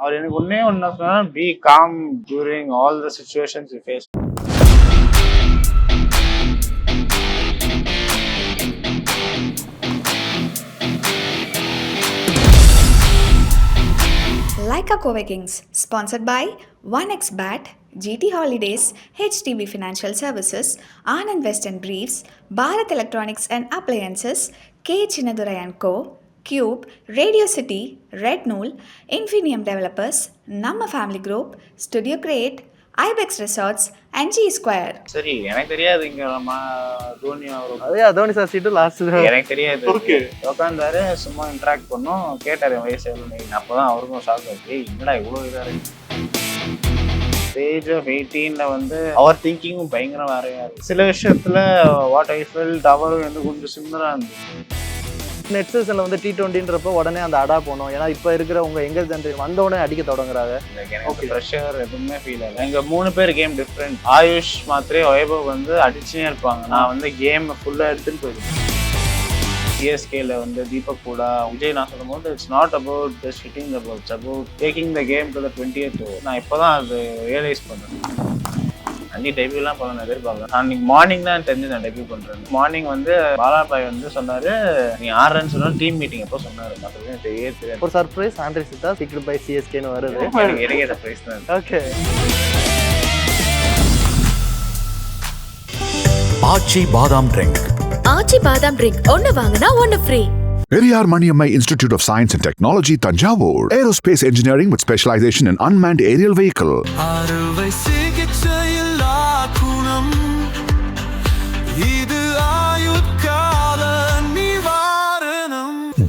அவர் எனக்கு ஒன்னே ஒன்று சொன்னா, be calm during all the situations you face. Leica Cove Kings, sponsored by 1xBat, GT Holidays, HTB Financial Services, Anand Western Briefs, Bharat Electronics and Appliances, K. Chinadurai & Co., Cube, Radio City, Red Nool, Infinium Developers, Namma Family Group, Studio Create, Ibex Resorts and G Square. சரி, எனக்கு தெரியாது இங்க தோனி அவரு. அதே Dhoni sir சீட்டு last எனக்கு தெரியாது. உட்காந்தாரு, சும்மா interact பண்ணோம், கேட்டாரு வயசு எவ்வளோ. அப்பதான் அவருக்கும் ஷாக் ஆச்சு, என்னடா இவ்வளோ இதா இருக்கு. ஏஜ் ஆஃப் 18ல வந்து அவர் திங்கிங்கும் பயங்கரம் வேறையா இருக்கு. சில விஷயத்துல வாட் ஐ ஃபெல்ட் அவரும் வந்து கொஞ்சம் சிம்லரா இருந்துச்சு. நெட் சீசன்ல வந்து T20ன்றப்போ உடனே அந்த அடா போனோம். ஏன்னா இப்போ இருக்கிற உங்க எங்க ஜென்ரேஷன் வந்த உடனே அடிக்க தொடங்குறாங்க. எனக்கு ப்ரெஷர் எதுவுமே ஃபீல் ஆகல. எங்க 3 பேர் கேம் டிஃப்ரெண்ட். ஆயுஷ் மாத்திரே வைபவ் வந்து அடிச்சுனே இருப்பாங்க. நான் வந்து கேம் ஃபுல்லா எடுத்துன்னு போயிடுவேன். சிஎஸ்கேல வந்து தீபக் கூட விஜய் நான் சொல்லும் போது it's not about just hitting the ball, it's about taking the game to the 20th over. நான் இப்போதான் அது ரியலைஸ் பண்றேன். அன்னி டெபியூலாம் பண்ண எதிர்பார்க்கறேன். நான் இன்னைக்கு மார்னிங் தான் தெரிஞ்சு நான் டெபியூ பண்றேன். மார்னிங் வந்து பாலாபாய் வந்து சொன்னாரு, நீ ஆடுறேன்னு சொன்னா டீம் மீட்டிங் எப்போ சொன்னாரு. மற்றபடி தெரியாது. ஒரு சர்ப்ரைஸ் ஆண்ட்ரி சித்தா சீக்ரெட் பை சிஎஸ்கேன்னு வருது. எனக்கு சர்ப்ரைஸ் தான். ஓகே. ஆச்சி பாதாம் ட்ரிங்க். ஆச்சி பாதாம் ட்ரிங்க் ஒன்னு வாங்கினா ஒன்னு free. Periyar Maniammai Institute of Science and Technology, Tanjavur. Aerospace engineering with specialization in unmanned aerial vehicle.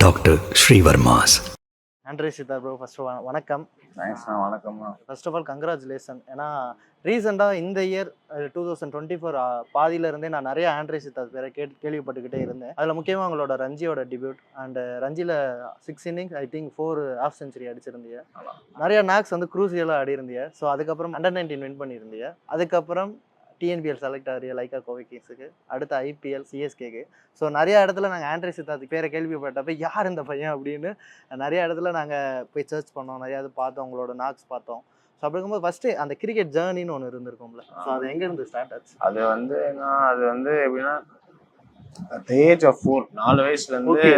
Dr. Sri Varmas. Andre Siddharth bro, first வணக்கம். வணக்கம்மா. First of all congratulation. ஏன்னா ரீசெண்டாக இந்த இயர் 2024 பாதியில இருந்தே நான் நிறைய ஆண்ட்ரி சித்தா பேரை கேள்விப்பட்டுக்கிட்டே இருந்தேன். அதில் முக்கியமாக உங்களோட ரஞ்சியோட டிபியூட் அண்ட் ரஞ்சியில் 6 innings I think 4 half century அடிச்சிருந்தீங்க. நிறைய நாக்ஸ் வந்து க்ரூசியலாக ஆடி இருந்தீங்க. ஸோ அதுக்கப்புறம் Under-19 வின் பண்ணியிருந்தீங்க. அதுக்கப்புறம் டிஎன்பிஎல் செலக்ட் ஆகிய லைக்கா கோவை கிங்ஸுக்கு, அடுத்து ஐபிஎல் சிஎஸ்கேக்கு. ஸோ நிறைய இடத்துல நாங்கள் ஆண்ட்ரி சித்தாத்துக்கு பேரை கேள்விப்பட்டப்போ யார் இந்த பையன் அப்படின்னு நிறைய இடத்துல நாங்கள் போய் சர்ச் பண்ணோம், நிறையா இது பார்த்தோம், உங்களோட நாக்ஸ் பார்த்தோம். ஸோ அப்படி இருக்கும்போது ஃபஸ்ட்டு அந்த கிரிக்கெட் ஜேர்னின்னு ஒன்று இருந்திருக்கும்ல, ஸோ அது எங்கேருந்து ஸ்டார்ட் ஆச்சு? அது வந்து எப்படின்னா ஏஜ் ஆஃப் 4 வயசுலேருந்து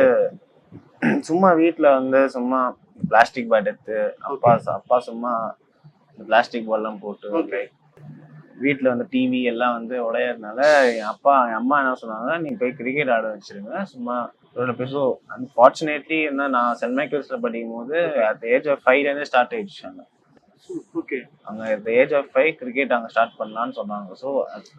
சும்மா வீட்டில் வந்து சும்மா பிளாஸ்டிக் பேட் எடுத்து அப்பா சும்மா பிளாஸ்டிக் பால்லாம் போட்டு வீட்டில் வந்து டிவி எல்லாம் வந்து உடையறதுனால என் அம்மா என்ன சொன்னாங்கன்னா, நீ போய் கிரிக்கெட் ஆட வச்சிருங்க சும்மா 2 பேரும். அன்ஃபார்ச்சுனேட்லி என்ன, நான் சென்ட் மைக்கேல்ஸ்ல படிக்கும் போது அட் ஏஜ் ஆஃப் 5 ஸ்டார்ட் ஆயிடுச்சு. ஓகே. அங்கே at ஏஜ் ஆஃப் 5 கிரிக்கெட் அங்கே ஸ்டார்ட் பண்ணலான்னு சொன்னாங்க. So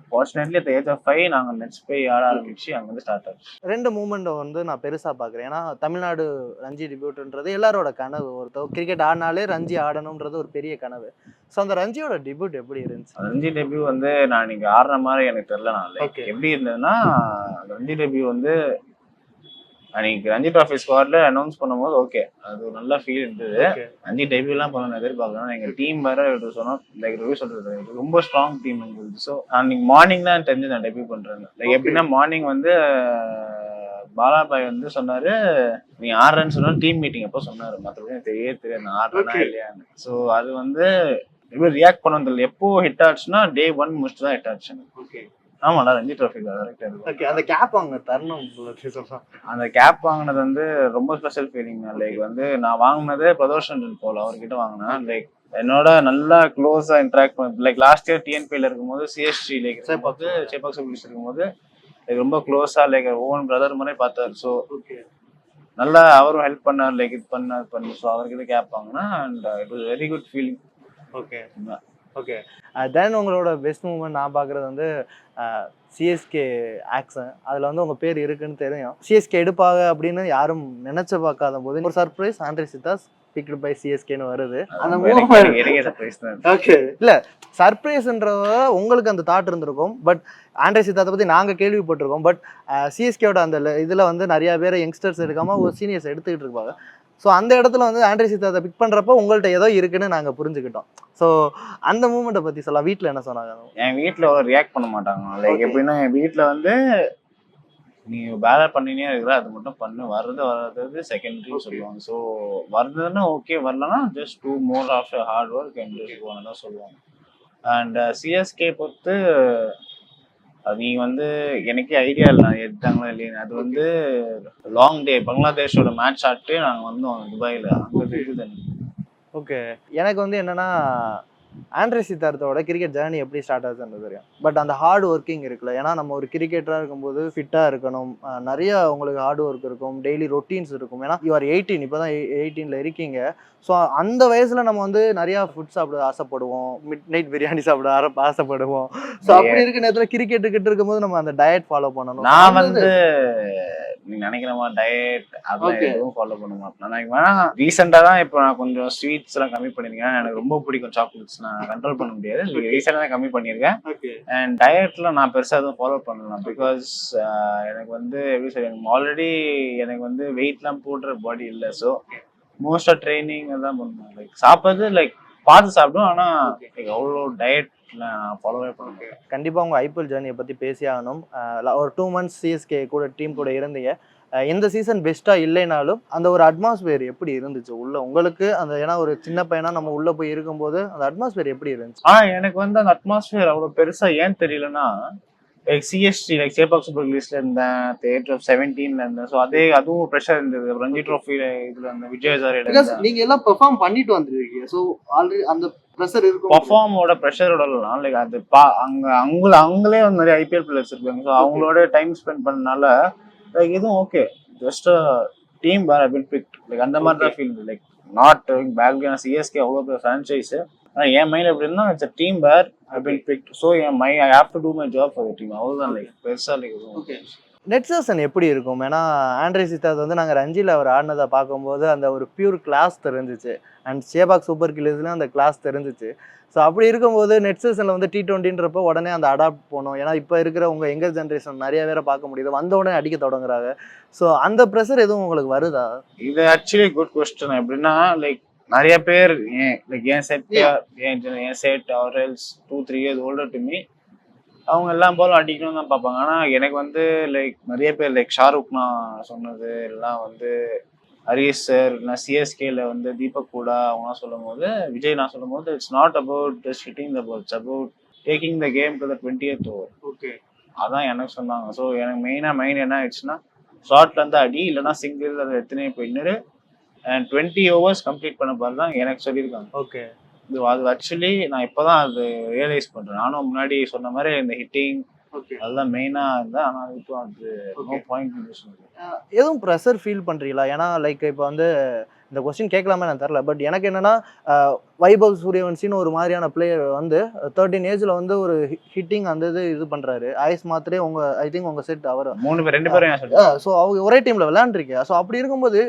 fortunately at age of 5 நாங்கள் நெட்ஸ் போய் ஆட ஆரம்பிச்சு அங்கேருந்து ஸ்டார்ட் ஆச்சு. 2 மூமெண்ட்டை வந்து நான் பெருசாக பார்க்குறேன். ஏன்னா தமிழ்நாடு ரஞ்சி டிபியூட்ன்றது எல்லாரோட கனவு. ஒருத்தர் கிரிக்கெட் ஆடினாலே ரஞ்சி ஆடணுன்றது ஒரு பெரிய கனவு. ஸோ அந்த ரஞ்சியோட டிபியூட் எப்படி இருந்துச்சு? ரஞ்சி டெபியூ வந்து நான் இன்னைக்கு ஆடுற மாதிரி எனக்கு தெரியல. நான் எப்படி இருந்ததுன்னா, ரஞ்சி டெபியூ வந்து அன்னைக்கு ரஞ்சி டிராஃபி ஸ்குவாட்ல அனௌன்ஸ் பண்ணும்போது ஓகே, அது ஒரு நல்ல ஃபீல் இருந்தது. ரஞ்சி டெபியூலாம் பண்ண எதிர்பார்க்கணும். எங்க டீம் வேற சொன்னோம், லைக் ரிவ்யூ சொல்றது ரொம்ப ஸ்ட்ராங் டீம் எங்களுக்கு. ஸோ அன்னைக்கு மார்னிங் தான் தெரிஞ்சு நான் டெபியூ பண்றேன். லைக் எப்படின்னா, மார்னிங் வந்து பாலாபாய் வந்து சொன்னாரு, நீ ஆடுறேன்னு சொன்னா டீம் மீட்டிங் எப்போ சொன்னாரு. மற்றபடி தெரியாது நான் ஆடுறேன்னா இல்லையான்னு. ஸோ அது வந்து எப்படி ரியாக்ட் பண்ண தெரியல. எப்போ ஹிட் ஆச்சுன்னா day 1 முடிச்சுட்டு தான் ஹிட் ஆச்சு. ஆமாடா, ரஞ்சி டிராஃபி அந்த கேப் வாங்க தரணும். அந்த கேப் வாங்கினது வந்து ரொம்ப ஸ்பெஷல் ஃபீலிங். லைக் வந்து நான் வாங்கினது பிரதோஷன் போல அவர்கிட்ட வாங்கினேன். லைக் என்னோட நல்லா க்ளோஸா இன்ட்ராக்ட் பண்ண, லைக் லாஸ்ட் இயர் டிஎன்பியில் இருக்கும்போது சிஎஸ்டி லைக் சேப்பாக் சர்வீஸ் இருக்கும்போது லைக் ரொம்ப க்ளோஸா லைக் ஓன் பிரதர் மாதிரி பார்த்தாரு. ஸோ நல்லா அவரும் ஹெல்ப் பண்ணார், லைக் இது பண்ணி. ஸோ அவர்கிட்ட கேப் வாங்கினா and it was very good feeling. Okay okay. Then உங்களோட பெஸ்ட் மூமெண்ட் நான் பார்க்குறது வந்து சிஎஸ்கே ஆக்ஷன். அதில் வந்து உங்கள் பேர் இருக்குன்னு தெரியும். சிஎஸ்கே எடுப்பாங்க அப்படின்னு யாரும் நினைச்சு பார்க்காத போது ஒரு surprise Andre Siddharth's picked by சிஎஸ்கேன்னு வருது. அந்த ஓகே இல்லை சர்ப்ரைஸ்ன்றத உங்களுக்கு அந்த தாட் இருந்திருக்கும். பட் ஆண்ட்ரி சித்தாத்தை பற்றி நாங்கள் கேள்விப்பட்டிருக்கோம். பட் சிஎஸ்கேவோட அந்த இதில் வந்து நிறையா பேர் யங்ஸ்டர்ஸ் எடுக்காமல் ஒரு சீனியர்ஸ் எடுத்துக்கிட்டு இருப்பாங்க. ஸோ அந்த இடத்துல வந்து ஆண்ட்ரி சித்தாத்தை பிக் பண்ணுறப்ப உங்கள்கிட்ட ஏதோ இருக்குன்னு நாங்கள் புரிஞ்சுக்கிட்டோம். ஸோ அந்த மூமெண்ட்டை பற்றி சொல்லலாம். வீட்டில் என்ன சொன்னாங்க? என் வீட்டில் ரியாக்ட் பண்ண மாட்டாங்க. லைக் எப்படின்னா, என் வீட்டில் வந்து நீ வேலை பண்ணினே இருக்கிற, அது மட்டும் பண்ணு. வர்றது செகண்டரின்னு சொல்லுவாங்க. ஸோ வர்றதுன்னா ஓகே, வரலன்னா just do more of hard work and just கோன்னு தான் சொல்லுவாங்க. அண்ட் சிஎஸ்கே பொறுத்து அது நீங்க வந்து எனக்கே ஐடியா இல்லை எடுத்தாங்களா இல்லையா. அது வந்து லாங் டே பங்களாதேஷோட மேட்ச் ஆட்டு நாங்க வந்தோம் துபாயில. அங்க தெரியுது எனக்கு. ஓகே. எனக்கு வந்து என்னன்னா ஆண்ட்ரே சித்தார்த்தோட கிரிக்கெட் ஜேர்னி எப்படி ஸ்டார்ட் ஆகுதுன்னு தெரியும். பட் அந்த ஹார்ட் ஒர்க்கிங் இருக்குல்ல, ஏன்னா நம்ம ஒரு கிரிக்கெட்டராக இருக்கும்போது ஃபிட்டாக இருக்கணும், நிறைய உங்களுக்கு ஹார்ட் ஒர்க் இருக்கும், டெய்லி ரொட்டீன்ஸ் இருக்கும். ஏன்னா யூஆர் 18, இப்போ தான் 18ல் இருக்கீங்க. ஸோ அந்த வயசில் நம்ம வந்து நிறையா ஃபுட் சாப்பிட ஆசைப்படுவோம், மிட் நைட் பிரியாணி சாப்பிட ஆசைப்படுவோம். ஸோ அப்படி இருக்க நேரத்தில் கிரிக்கெட்டுக்கிட்ட இருக்கும்போது நம்ம அந்த டயட் ஃபாலோ பண்ணணும். நான் வந்து நீங்க நினைக்கிற மாதிரி டயட் அதெல்லாம் எதுவும் ஃபாலோ பண்ண மாட்டேன். நான் வேணா ரீசெண்டா தான் இப்போ நான் கொஞ்சம் ஸ்வீட்ஸ் எல்லாம் கம்மி பண்ணிருக்கேன். எனக்கு ரொம்ப பிடிக்கும் சாக்லேட்ஸ், நான் கண்ட்ரோல் பண்ண முடியாது. ரீசெண்டா தான் கம்மி பண்ணியிருக்கேன். அண்ட் டயட்ல நான் பெருசா எதுவும் ஃபாலோ பண்ணலாம். பிகாஸ் எனக்கு வந்து எப்படி சொல்லுங்க, ஆல்ரெடி எனக்கு வந்து வெயிட்லாம் போடுற பாடி இல்லை. ஸோ மோஸ்டா ட்ரைனிங் எல்லாம் பண்ணுவேன். லைக் சாப்பிட்றது லைக் பார்த்து சாப்பிடுவோம், ஆனா அவ்வளோ டயட் நான் ஃபாலோவே பண்ணுவேன். கண்டிப்பாக உங்கள் ஐபிஎல் ஜேர்னியை பற்றி பேசி ஆகணும். ஒரு 2 months சிஎஸ்கே கூட டீம் கூட இருந்தீங்க. எந்த சீசன் பெஸ்ட்டாக இல்லைனாலும் அந்த ஒரு அட்மாஸ்பியர் எப்படி இருந்துச்சு உள்ள உங்களுக்கு? அந்த ஏன்னா ஒரு சின்ன பையனா நம்ம உள்ள போய் இருக்கும்போது அந்த அட்மாஸ்பியர் எப்படி இருந்துச்சு? எனக்கு வந்து அந்த அட்மாஸ்பியர் அவ்வளோ பெருசா ஏன் தெரியலன்னா, like CST like Chepauk super லீக்ஸ்ல இருந்தேன், ஏஜ் ஆஃப் 17ல இருந்தேன். ஸோ அதுவும் ப்ரெஷர் இருந்தது. ரஞ்சி ட்ரோஃபில இதுல இருந்த விஜய் ஹசாரேல நீங்க எல்லாம் பெர்ஃபார்ம் பண்ணிட்டு வந்துருக்கீங்க. ஸோ ஆல்ரெடி அந்த ப்ரெஷர் இருக்கும். பர்ஃபார்மோட ப்ரெஷரோட லைக் அது அவங்களே வந்து நிறைய ஐபிஎல் பிளேயர்ஸ் இருக்காங்க. ஸோ அவங்களோட டைம் ஸ்பெண்ட் பண்ணனால லைக் இதுவும் okay, just team where I been picked like அந்த மாதிரி தான் feel. Like not back CSK அவ்வளோ பெரிய ஃப்ரான்ச்சைஸ். ஆனால் என் மைண்ட் எப்படி இருந்தால் it's team where I been picked. So I have to do my job for the team. அவ்வளோதான். லைக் பெருசா லைக் ஓகே. நெட் சீசன் எப்படி இருக்கும்? ஏன்னா ஆண்ட்ரே சித்தார்த் வந்து நாங்கள் ரஞ்சியில் அவர் ஆடினதை பார்க்கும்போது அந்த ஒரு பியூர் கிளாஸ் தெரிஞ்சிச்சு. அண்ட் சேபாக் சூப்பர் கில்ஸ்லையும் அந்த கிளாஸ் தெரிஞ்சிச்சு. ஸோ அப்படி இருக்கும்போது நெட் சீசனில் வந்து T20ன்றப்போ உடனே அந்த அடாப்ட் போகணும். ஏன்னா இப்போ இருக்கிற உங்கள் யங்கர் ஜென்ரேஷன் நிறைய பேரை பார்க்க முடியுது, வந்த உடனே அடிக்க தொடங்குறாங்க. ஸோ அந்த ப்ரெஷர் எதுவும் உங்களுக்கு வருதா? இது ஆக்சுவலி குட் கொஸ்டின். எப்படின்னா லைக் நிறைய பேர் என் set are else 2-3 years older to me, அவங்க எல்லாம் போல அடிக்கணும்னு தான் பார்ப்பாங்க. ஆனால் எனக்கு வந்து லைக் நிறைய பேர் லைக் ஷாருக் நான் சொன்னது எல்லாம் வந்து ஹரீஷ் சார், நான் சிஎஸ்கேல வந்து தீபக் கூட அவங்களாம் சொல்லும் போது, விஜய் நான் சொல்லும் போது, it's not about just hitting the ball, it's about taking the game to the 20th over. Okay. அதான் எனக்கு சொன்னாங்க. ஸோ எனக்கு மெயின் என்ன ஆயிடுச்சுன்னா, ஷார்ட்ல இருந்து அடி, இல்லைன்னா சிங்கிள் அதை எத்தனை பின்னரு அண்ட் 20 overs கம்ப்ளீட் பண்ண பால் தான் எனக்கு சொல்லியிருக்காங்க. ஓகே. அது ஆக்சுவலி நான் இப்போதான் அது ரியலைஸ் பண்றேன். நானும் முன்னாடி சொன்ன மாதிரி இந்த ஹிட்டிங் அதெல்லாம் மெயினா இருந்தா, ஆனா இப்போ அது எதுவும் ப்ரெஷர் ஃபீல் பண்றீங்களா? ஏன்னா லைக் இப்போ வந்து இந்த கொஸ்டின் கேட்கலாமே நான் தெரியல. பட் எனக்கு என்னன்னா, வைபவ் சூரியவன்சின்னு ஒரு மாதிரியான பிளேயர் வந்து 13 ஏஜ்ல வந்து ஒரு ஹிட்டிங் அந்த இது பண்றாரு. ஆயுஸ் மாத்திரே ஐ திங்க் உங்க செட் அவர் 2 பேரும். ஸோ அவங்க ஒரே டீம்ல விளையாண்டுருக்கீங்க. ஸோ அப்படி இருக்கும்போது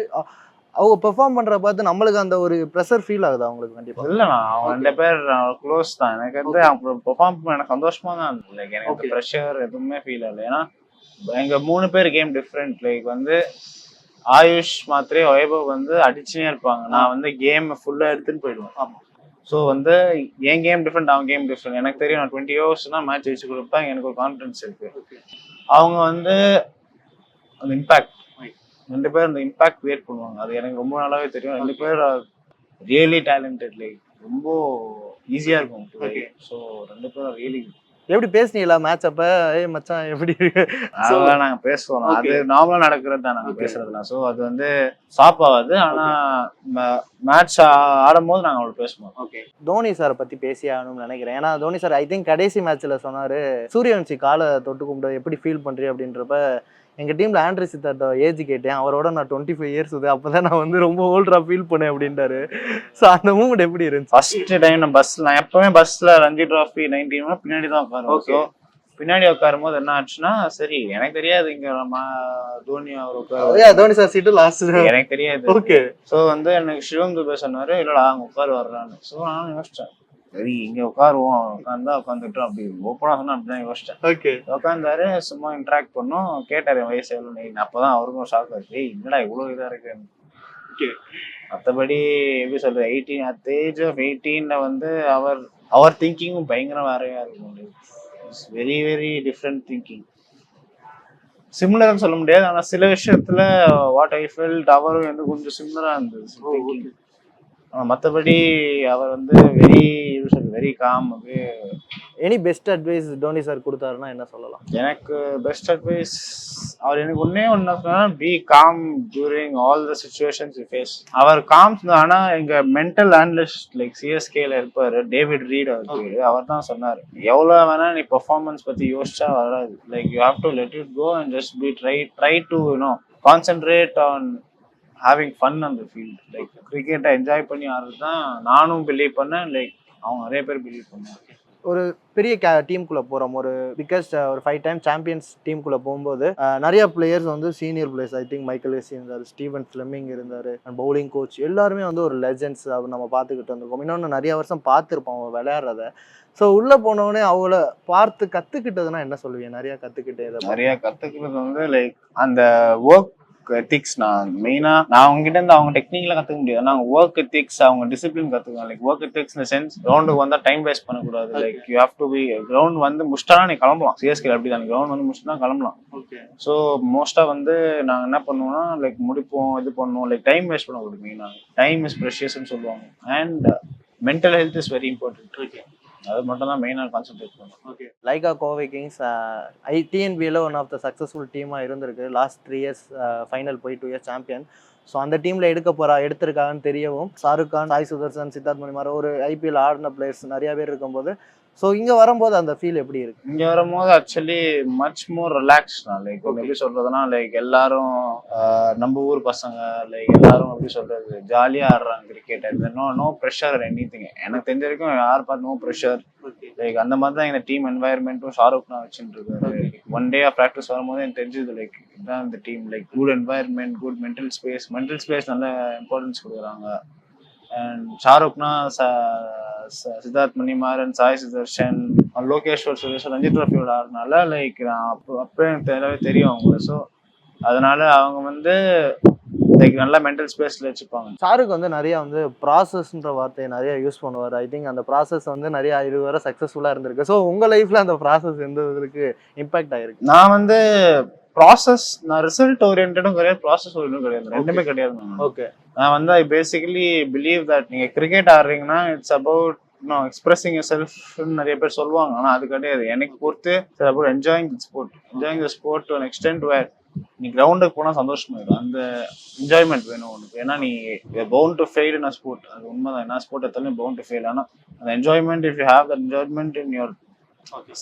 அவங்க பெர்ஃபார்ம் பண்ற பார்த்து நம்மளுக்கு அந்த ஒரு ப்ரெஷர் ஃபீல் ஆகுது அவங்களுக்கு? கண்டிப்பா இல்லைண்ணா, அவங்க 2 பேர் க்ளோஸ் தான். எனக்கு வந்து அவங்க பெர்ஃபார்ம் எனக்கு சந்தோஷமா தான் இருந்தது. லைக் எனக்கு ப்ரெஷர் எதுவுமே ஃபீல் ஆகல. ஏன்னா எங்க 3 பேர் கேம் டிஃப்ரெண்ட். லைக் வந்து ஆயுஷ் மாத்திரே வைபவ் வந்து அடிச்சுனே இருப்பாங்க, நான் வந்து கேம் ஃபுல்லா எடுத்துன்னு போயிடுவேன். ஸோ வந்து என் கேம் டிஃப்ரெண்ட், அவங்க கேம் டிஃப்ரெண்ட். எனக்கு தெரியும் நான் 20 overs மேட்ச் வச்சு கொடுப்பேன், எனக்கு ஒரு கான்ஃபிடன்ஸ் இருக்கு. அவங்க வந்து அந்த இம்பாக்ட் 2 பேர் அந்த இம்பாக்ட் கிரியேட் பண்ணுவாங்க. அது எனக்கு ரொம்ப நாளாவே தெரியும். 2 பேர் ரியலி டேலண்டட். லைக் ரொம்ப ஈஸியா இருக்கும். ஸோ 2 பேரும் ரியலி. எப்படி பேசுனீங்களா மேட்ச் அப்ப? மச்சான் எப்படி அதெல்லாம் நாங்க பேசுவோம். அது நார்மலா நடக்கிறது தான் நாங்க பேசுறதுலாம். ஸோ அது வந்து ஸ்டாப் ஆகாது. ஆனா மேட்ச் ஆடும்போது நாங்க அவ்வளவு பேசுவோம். ஓகே. தோனி சாரை பத்தி பேசி ஆகணும்னு நினைக்கிறேன். ஏன்னா தோனி சார் ஐ திங்க் கடைசி மேட்ச்ல சொன்னாரு, சூரியவன்சி காலை தொட்டு கும்பிட எப்படி ஃபீல் பண்றீ அப்படின்றப்ப, எங்க டீம்ல ஆண்ட்ரே சித்தார்த்த ஏஜ் கேட்டேன், அவரோட நான் 25 years அப்பதான் நான் வந்து ரொம்ப ஓல்டரா ஃபீல் பண்ணேன் அப்படின்றாரு. ஸோ அந்த மூமெண்ட் எப்படி இருந்துச்சு? ஃபர்ஸ்ட் டைம் நான் எப்பவுமே பஸ்ல ரஞ்சி டிராஃபி 19 பின்னாடி தான் உட்காருவோம். ஸோ பின்னாடி உட்காரும் போது என்ன ஆச்சுன்னா, சரி எனக்கு தெரியாது இங்க தோனி அவர் உட்காரு, தோனி சார் சீட்டு லாஸ்ட் எனக்கு தெரியாது. ஓகே. ஸோ வந்து எனக்கு சிவம் துபே சொன்னாரு, இல்லடா அங்க உட்காரு வர்றான்னு. ஸோ நானும் யோசிச்சேன், சரி இங்க உட்காருவோம், உட்காந்துட்டோம் அப்படி ஓப்பனா சொன்னா அப்படிதான் யோசிச்சேன். ஓகே. உட்காந்தாரு, சும்மா இன்ட்ராக்ட் பண்ணோம், கேட்டாரு வயசு எவ்வளவு. அப்பதான் அவருக்கும் ஷாக் ஆச்சு, என்னடா இவ்வளவு இதா இருக்கு. மற்றபடி எப்படி சொல்றது, 18 at the age of 18 வந்து அவர் திங்கிங்கும் பயங்கர வேறையா இருக்கும். Very very different thinking. சிமிலர்னு சொல்ல முடியாது, ஆனா சில விஷயத்துல வாட் ஐ ஃபெல்ட் அவரும் வந்து கொஞ்சம் சிமிலரா இருந்தது. மற்றபடி அவர் வந்து வெரி காம். அப்படியே any best advice Dhoni sir கொடுத்தாருன்னா என்ன சொல்லலாம்? எனக்கு பெஸ்ட் அட்வைஸ் அவர் எனக்கு ஒன்னே சொன்னா, be calm during all the situations you face. அவர் காம்ஸ் தான். ஆனா எங்க மென்டல் அனலிஸ்ட் லைக் சிஎஸ்கேல இருப்பாரு டேவிட் ரீட், அவர் தான் சொன்னாரு, எவ்வளவு வேணா நீ பெர்ஃபார்மன்ஸ் பத்தி யோசிச்சா வராது. Like you have to let it go and just be try to concentrate on having fun on the field. Like கிரிக்கெட்டை என்ஜாய் பண்ணி ஆடுறது தான் நானும் பிலீவ் பண்ணேன். லைக் அவங்க நிறைய பேர் பிலீவ் பண்ணாங்க. ஒரு பெரிய டீமுக்குள்ளே போகிறோம், ஒரு பிக்கஸ்ட் ஒரு 5 டைம் சாம்பியன்ஸ் டீமுக்குள்ளே போகும்போது நிறைய பிளேயர்ஸ் வந்து senior players, I think Michael Hussey இருந்தார், ஸ்டீவன் ஃப்ளெமிங் இருந்தார், அண்ட் பவுலிங் கோச் எல்லாருமே வந்து ஒரு லெஜெண்ட்ஸ் நம்ம பார்த்துக்கிட்டு வந்திருக்கோம். இன்னொன்று நிறைய வருஷம் பார்த்துருப்போம் அவங்க விளையாடுறத. ஸோ உள்ளே போனோடனே அவங்கள பார்த்து கற்றுக்கிட்டதுன்னா என்ன சொல்லுவீங்க? நிறையா கற்றுக்கிட்டது வந்து லைக் அந்த ஒர்க் எத்திக்ஸ். நான் அவங்ககிட்ட இருந்து அவங்க டெக்னிக்கலா கத்துக்க முடியாது, ஆனா ஒர்க் எத்திக்ஸ், அவங்க டிசிப்ளின் கத்துக்கலாம். லைக் ஒர்க் எத்திக்ஸ் இந்த சென்ஸ், கிரவுண்டுக்கு வந்தா டைம் வேஸ்ட் பண்ணக்கூடாது. Like you have to be ground வந்து முடிச்சிட்டா நீ கிளம்பலாம். சிஎஸ்கே அப்படிதான், கிரவுண்ட் வந்து முடிச்சுட்டா கிளம்பலாம். ஸோ மோஸ்டா வந்து நாங்க என்ன பண்ணுவோம்னா லைக் முடிப்போம், இது பண்ணுவோம். லைக் டைம் வேஸ்ட் பண்ணக்கூடாது. மெயினா டைம் இஸ் ப்ரெஷியஸ்ன்னு சொல்லுவாங்க. And mental health is very important. அது மட்டும் தான் மெயினாக கான்சென்ட்ரேட் பண்ணுவோம். ஓகே, லைகா கோவை கிங்ஸ் டிஎன்பியில் ஒன் ஆஃப் த சக்ஸஸ்ஃபுல் டீமாக இருந்திருக்கு. லாஸ்ட் 3 இயர்ஸ் ஃபைனல் போய் 2 இயர்ஸ் சாம்பியன். ஸோ அந்த டீமில் எடுத்திருக்காங்கன்னு தெரியவும், ஷாருக் கான், சாய் சுதர்சன், சித்தார்த் மணிமாறன், ஒரு ஐபிஎல் ஆடின பிளேயர்ஸ் நிறையா பேர் இருக்கும்போது, ஸோ இங்கே வரும்போது அந்த ஃபீல் எப்படி இருக்கு? இங்கே வரும்போது ஆக்சுவலி மச் மோர் ரிலாக்ஸ் தான். லைக் எப்படி சொல்றதுன்னா, லைக் எல்லாரும் நம்ம ஊர் பசங்க, லைக் எல்லாரும் எப்படி சொல்றது, ஜாலியாக ஆடுறாங்க கிரிக்கெட். No pressure anything. எனக்கு தெரிஞ்ச வரைக்கும் யார் பார்த்து நோ ப்ரெஷர். லைக் அந்த மாதிரி தான் எங்க டீம் என்வாயர்மெண்ட்டும் ஷாருக் நான் வச்சுட்டு இருக்காரு. ஒன் டே ஆஃப் ப்ராக்டிஸ் வரும்போது எனக்கு தெரிஞ்சது லைக் இதுதான் இந்த team. Like good environment, good mental space நல்ல இம்பார்ட்டன்ஸ் கொடுக்குறாங்க. அண்ட் ஷாருக்னா சித்தார்த் மணிமாறன், சாய் சுதர்ஷன், லோகேஸ்வர் சுரேஷ் ரஞ்சி ட்ராஃபியோட ஆடுறதுனால லைக் நான் அப்போ எனக்கு தெரியும் அவங்கள. ஸோ அதனால அவங்க வந்து லைக் நல்லா மென்டல் ஸ்பேஸ்ல வச்சுப்பாங்க. ஷாருக் வந்து நிறைய வந்து ப்ராசஸ்ன்ற வார்த்தையை நிறைய யூஸ் பண்ணுவார். ஐ திங்க் அந்த ப்ராசஸ் வந்து நிறைய இதுவரை சக்ஸஸ்ஃபுல்லாக இருந்திருக்கு. ஸோ உங்கள் லைஃப்ல அந்த ப்ராசஸ் எந்த இதுக்கு இம்பாக்ட் ஆயிருக்கு? நான் வந்து ப்ராசஸ், நான் ரிசல்ட் ஓரியன்டும் கிடையாது, ப்ராசஸ் ஓரியன்டும் கிடையாது, ரெண்டுமே கிடையாது. ஓகே, நான் வந்து ஐ பேசிக்கலி பிலீவ் தட் நீங்க கிரிக்கெட் ஆடுறீங்கன்னா இட்ஸ் அபவுட் எக்ஸ்பிரஸிங் யுவர் செல்ஃப்னு நிறைய பேர் சொல்லுவாங்க. ஆனால் அது கிடையாது. எனக்கு பொறுத்து it's about enjoying the sport to an extent where நீ கிரவுண்டுக்கு போனால் சந்தோஷமாயிடும். அந்த என்ஜாய்மெண்ட் வேணும் உனக்கு. ஏன்னா நீ bound to fail in a sport, அது உண்மைதான். என்ன ஸ்போர்ட் எடுத்தாலும் பவுண்ட் டு ஃபெயில். ஆனால் அந்த enjoyment, if you have that enjoyment in your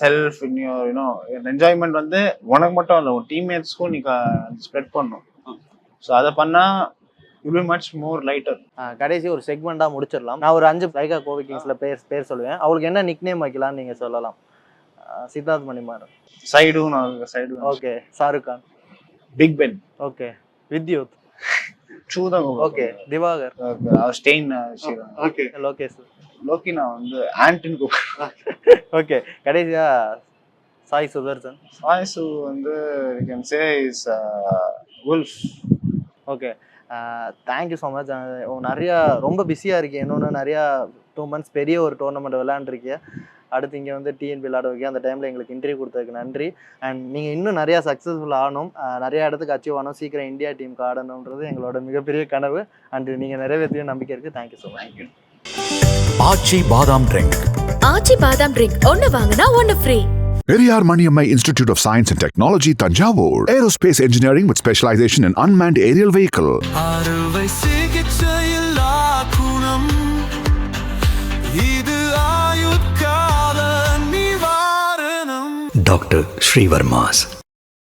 self, in your enjoyment வந்து உனக்கு மட்டும் இல்லை, உன் டீம்மேட்ஸ்க்கும் நீ ஸ்ப்ரெட் பண்ணணும். ஸோ அதை பண்ணா will be much more lighter. கடைசி ஒரு செக்மெண்ட்டாக முடிச்சிடலாம். நான் ஒரு 5 லைகா கோவை கிங்ஸில் பேர் சொல்லுவேன். அவளுக்கு என்ன நிக்நேம் வைக்கலாம்னு நீங்கள் சொல்லலாம்? சித்தார்த் மணிமாறன், சைடு. Okay. Shahrukh Khan, big Ben. Okay. Vidyut, சூதம். Okay. Diwakar, Steyn. Okay. Lokesh, Loki. நான் வந்து ஆன்டின் ஓகே. கடைசியா சாய் சுதர்சன். சாய் சு வந்து you can say is wolf. Okay, thank you so much. நிறையா ரொம்ப பிஸியாக இருக்கேன். இன்னொன்று நிறையா 2 months பெரிய ஒரு டோர்னமெண்ட் விளையாண்டுருக்கேன். அடுத்து இங்கே வந்து டிஎன்பி விளையாட வைக்க, அந்த டைமில் எங்களுக்கு இன்டர்வியூ கொடுத்ததுக்கு நன்றி. அண்ட் நீங்கள் இன்னும் நிறையா சக்ஸஸ்ஃபுல் ஆகணும், நிறையா இடத்துக்கு அச்சீவ் ஆகணும், சீக்கிரம் இந்தியா டீமுக்கு ஆடணுன்றது எங்களோட மிகப்பெரிய கனவு. அண்ட் நீங்கள் நிறைவேற்றிய நம்பிக்கை இருக்குது. Thank you so much. ஆச்சி பாதாம் ட்ரிங்க். ஆச்சி பாதாம் ட்ரிங்க் ஒன்னு வாங்கினா ஒன்னு free. Periyar Maniammai Institute of Science and Technology, Tanjavur. Aerospace engineering with specialization in unmanned aerial vehicle. அறுவை சிகிச்சையில் குணம், இது ஆயுட்கால நிவாரணம். டாக்டர் ஸ்ரீவர்மாஸ்.